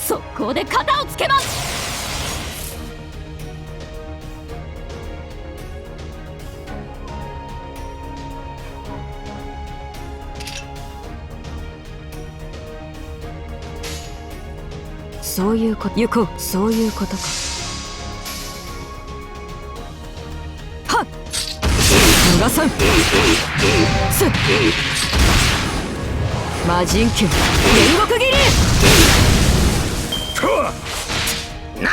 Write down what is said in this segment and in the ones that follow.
速攻で肩をつけます。そういうこと、行こう。そういうことか。はっ、逃さん。すっ、魔人球煉獄斬り。なあ、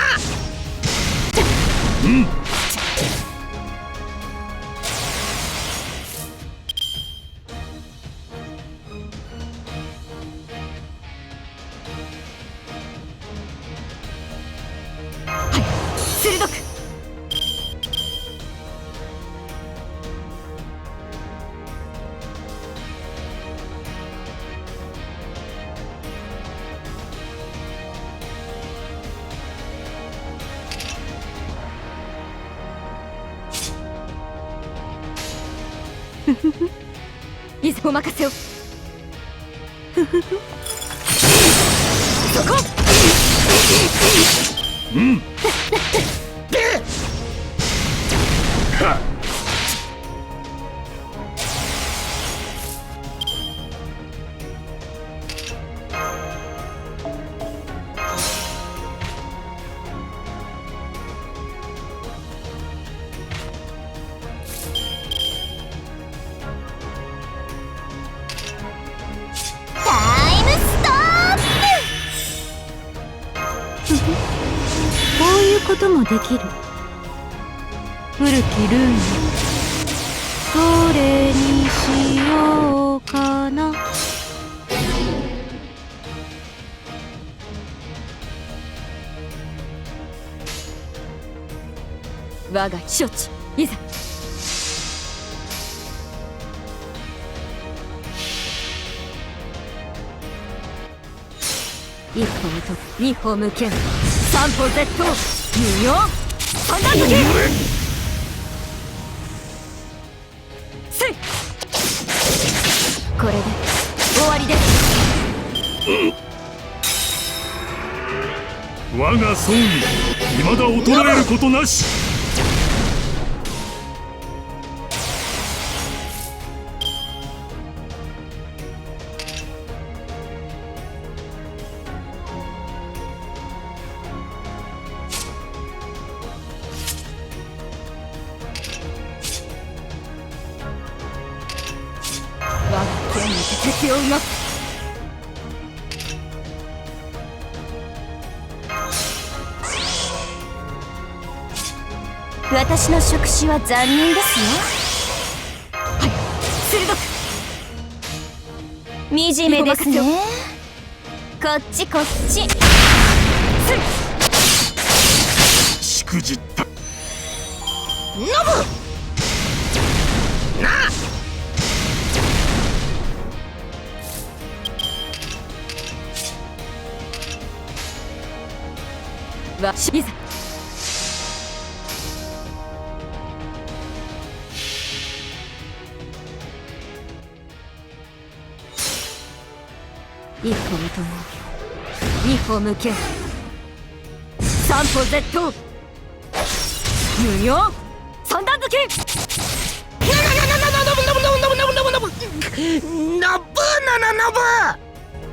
鋭く。いざお任せを。そこ。こういうこともできる。古きルーン、どれにしようかな。我が処置、いざ。一歩をと二歩向けん、三歩絶倒、無用三段突き。せい、これで終わりです。我が葬儀未だ衰えることなし。我が剣にて敵を動く。私の触手は残忍ですよ。はい、鋭く。惨めですね。こっちこっち。しくじった。ノブなあ、わし、いざ。一歩をとも二歩向け、三歩絶倒、無用三段突き。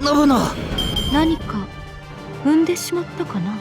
ノブの何か踏んでしまったかな。